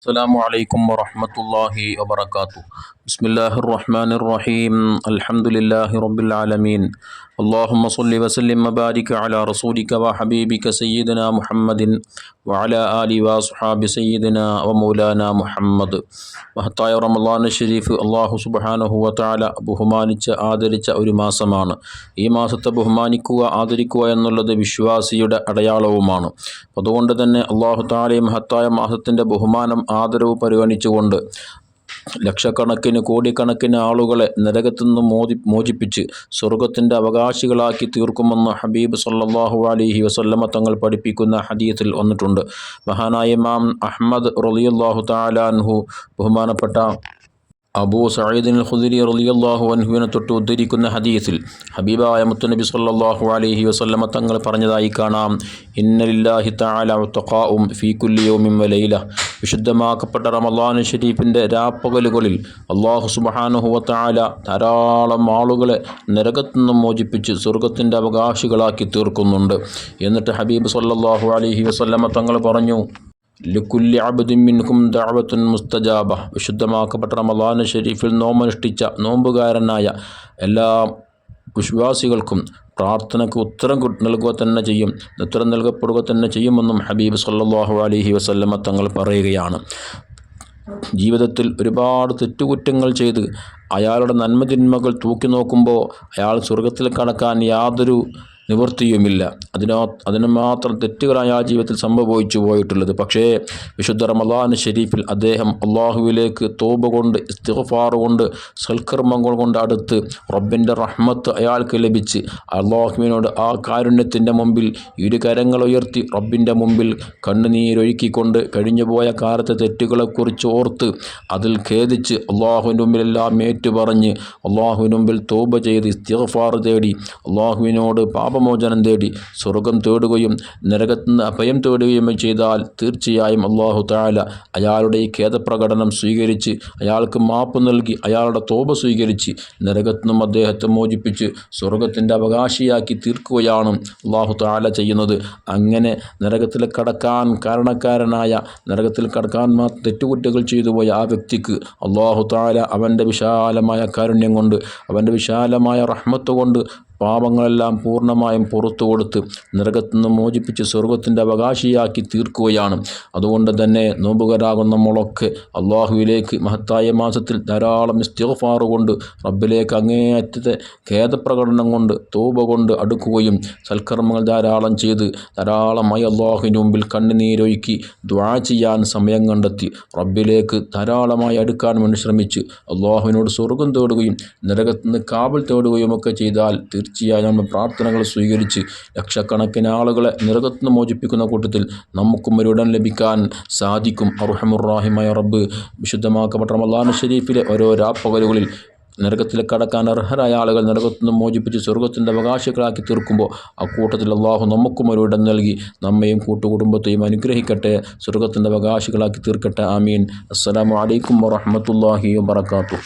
السلام عليكم ورحمة الله وبركاته. بسم الله الرحمن الرحيم. الحمد لله رب العالمين. اللهم صل وسلم وبارك على رسولك وحبيبك سيدنا محمد وعلى آله وأصحاب سيدنا ومولانا محمد. മഹത്തായ റമളാൻ ഷരീഫ് അള്ളാഹു സുബ്ഹാനഹു വ തആല ബഹുമാനിച്ച് ആദരിച്ച ഒരു മാസമാണ്. ഈ മാസത്തെ ബഹുമാനിക്കുക ആദരിക്കുക എന്നുള്ളത് വിശ്വാസിയുടെ അടയാളവുമാണ്. അതുകൊണ്ട് തന്നെ അള്ളാഹു തആല മഹത്തായ മാസത്തിൻ്റെ ബഹുമാനം ആദരവ് പരിഗണിച്ചുകൊണ്ട് ലക്ഷക്കണക്കിന് കോടിക്കണക്കിന് ആളുകളെ നരകത്തുനിന്ന് മോചിപ്പിച്ച് സ്വർഗത്തിൻ്റെ അവകാശികളാക്കി തീർക്കുമെന്ന് ഹബീബ് സല്ലല്ലാഹു അലൈഹി വസല്ലമ തങ്ങൾ പഠിപ്പിക്കുന്ന ഹദീസിൽ വന്നിട്ടുണ്ട്. മഹാനായ ഇമാം അഹ്മദ് റളിയല്ലാഹു തആല അൻഹു ബഹുമാനപ്പെട്ട അബൂ സഈദിൻ അൽ ഖുദരി റളിയല്ലാഹു അൻഹുവിനെ തൊട്ട് ഉദ്ധരിക്കുന്ന ഹദീസിൽ ഹബീബായ മുത്തുനബി സല്ലല്ലാഹു അലൈഹി വസല്ലമ തങ്ങൾ പറഞ്ഞതായി കാണാം. ഇന്ന ലില്ലാഹി തആല ഉതഖാഉം ഫീ കുല്ലി യൗമിൻ വ ലൈല. വിശുദ്ധമാക്കപ്പെട്ട റമളാൻ ഷരീഫിൻ്റെ രാപ്പകലുകളിൽ അല്ലാഹു സുബ്ഹാനഹു വ തആല ധാരാളം ആളുകളെ നരകത്തിൽ നിന്നും മോചിപ്പിച്ച് സ്വർഗത്തിൻ്റെ അവകാശികളാക്കി തീർക്കുന്നുണ്ട്. എന്നിട്ട് ഹബീബ് സല്ലല്ലാഹു അലൈഹി വസല്ലമ തങ്ങൾ പറഞ്ഞു, ലിക്കുല്ലി അബ്ദിൻ മിൻകും ദഅവത്തുൻ മുസ്തജാബ. വിശുദ്ധമാക്കപ്പെട്ട റമളാൻ ഷരീഫിൽ നോമ്പനുഷ്ഠിച്ച നോമ്പുകാരനായ എല്ലാ വിശ്വാസികൾക്കും പ്രാർത്ഥനയ്ക്ക് ഉത്തരം നൽകപ്പെടുക തന്നെ ചെയ്യുമെന്നും ഹബീബ് സല്ലല്ലാഹു അലൈഹി വസല്ലമ തങ്ങൾ പറയുകയാണ്. ജീവിതത്തിൽ ഒരുപാട് തെറ്റുകുറ്റങ്ങൾ ചെയ്ത് അയാളുടെ നന്മതിന്മകൾ തൂക്കി നോക്കുമ്പോൾ അയാൾ സ്വർഗത്തിൽ കടക്കാൻ യാതൊരു നിവൃത്തിയുമില്ല. അതിന് മാത്രം തെറ്റുകളാണ് ആ ജീവിതത്തിൽ സംഭവിച്ചു പോയിട്ടുള്ളത്. പക്ഷേ വിശുദ്ധ റമളാൻ ഷരീഫിൽ അദ്ദേഹം അള്ളാഹുവിലേക്ക് തോബ കൊണ്ട് ഇസ്തിഗ്ഫാർ കൊണ്ട് സൽക്കർമ്മങ്ങൾ കൊണ്ട് അടുത്ത് റബ്ബിൻ്റെ റഹ്മത്ത് അയാൾക്ക് ലഭിച്ച് അള്ളാഹുവിനോട് ആ കാരുണ്യത്തിൻ്റെ മുമ്പിൽ ഇരു കരങ്ങൾ ഉയർത്തി റബ്ബിൻ്റെ മുമ്പിൽ കണ്ണുനീരൊഴുക്കിക്കൊണ്ട് കഴിഞ്ഞുപോയ കാലത്തെ തെറ്റുകളെക്കുറിച്ച് ഓർത്ത് അതിൽ ഖേദിച്ച് അള്ളാഹുവിൻ്റെ മുമ്പിലെല്ലാം ഏറ്റുപറഞ്ഞ് അള്ളാഹുവിൻ്റെ മുമ്പിൽ തോബ ചെയ്ത് ഇസ്തിഗ്ഫാർ തേടി അള്ളാഹുവിനോട് പാപമോചനം തേടി സ്വർഗം തേടുകയും നരകത്തിൽ നിന്ന് അഭയം തേടുകയും ചെയ്താൽ തീർച്ചയായും അല്ലാഹു തആല അയാളുടെ ഈ ഖേദപ്രകടനം സ്വീകരിച്ച് അയാൾക്ക് മാപ്പ് നൽകി അയാളുടെ തോബ സ്വീകരിച്ച് നരകത്തിൽ നിന്നും അദ്ദേഹത്തെ മോചിപ്പിച്ച് സ്വർഗത്തിൻ്റെ അവകാശിയാക്കി തീർക്കുകയാണ് അല്ലാഹു തആല ചെയ്യുന്നത്. അങ്ങനെ നരകത്തിൽ കടക്കാൻ കാരണക്കാരനായ നരകത്തിൽ കടക്കാൻ തെറ്റുകുറ്റങ്ങൾ ചെയ്തു പോയ ആ വ്യക്തിക്ക് അല്ലാഹു തആല അവൻ്റെ വിശാലമായ കാരുണ്യം കൊണ്ട് അവൻ്റെ വിശാലമായ റഹ്മത്ത് കൊണ്ട് പാപങ്ങളെല്ലാം പൂർണ്ണമായും പുറത്തു കൊടുത്ത് നരകത്തിൽ നിന്ന് മോചിപ്പിച്ച് സ്വർഗത്തിൻ്റെ അവകാശിയാക്കി തീർക്കുകയാണ്. അതുകൊണ്ട് തന്നെ നോമ്പുകാരാകുന്ന നമ്മളൊക്കെ അള്ളാഹുവിലേക്ക് മഹത്തായ മാസത്തിൽ ധാരാളം ഇസ്തിഗ്ഫാർ കൊണ്ട് റബ്ബിലേക്ക് അങ്ങേയറ്റത്തെ ഖേദപ്രകടനം കൊണ്ട് തോബ കൊണ്ട് അടുക്കുകയും സൽക്കർമ്മങ്ങൾ ധാരാളം ചെയ്ത് ധാരാളമായി അള്ളാഹുവിന് മുമ്പിൽ കണ്ണുനീരൊഴുക്കി ദുആ ചെയ്യാൻ സമയം കണ്ടെത്തി റബ്ബിലേക്ക് ധാരാളമായി അടുക്കാൻ വേണ്ടി ശ്രമിച്ച് അള്ളാഹുവിനോട് സ്വർഗം തേടുകയും നരകത്തിൽ നിന്ന് കാവൽ തേടുകയും ഒക്കെ ചെയ്താൽ തീർച്ചയായും നമ്മൾ പ്രാർത്ഥനകൾ സ്വീകരിച്ച് ലക്ഷക്കണക്കിന് ആളുകളെ നരകത്തിൽ നിന്ന് മോചിപ്പിക്കുന്ന കൂട്ടത്തിൽ നമുക്കും ഒരിടം ലഭിക്കാൻ സാധിക്കും. അർഹമുർ റഹീമായ റബ്ബ് വിശുദ്ധമാക്കപ്പെട്ട റമളാൻ ഷരീഫിലെ ഓരോ രാപ്പകലുകളിൽ നരകത്തിലേക്ക് കടക്കാൻ അർഹരായ ആളുകൾ നരകത്തിൽ നിന്ന് മോചിപ്പിച്ച് സ്വർഗത്തിൻ്റെ അവകാശികളാക്കി തീർക്കുമ്പോൾ ആ കൂട്ടത്തിൽ അള്ളാഹു നമുക്കും ഒരിടം നൽകി നമ്മയും കൂട്ടുകുടുംബത്തെയും അനുഗ്രഹിക്കട്ടെ, സ്വർഗത്തിൻ്റെ അവകാശികളാക്കി തീർക്കട്ടെ. ആമീൻ. അസ്സലാമു അലൈക്കും വറഹ്മത്തുള്ളാഹി വബറകാതുഹു.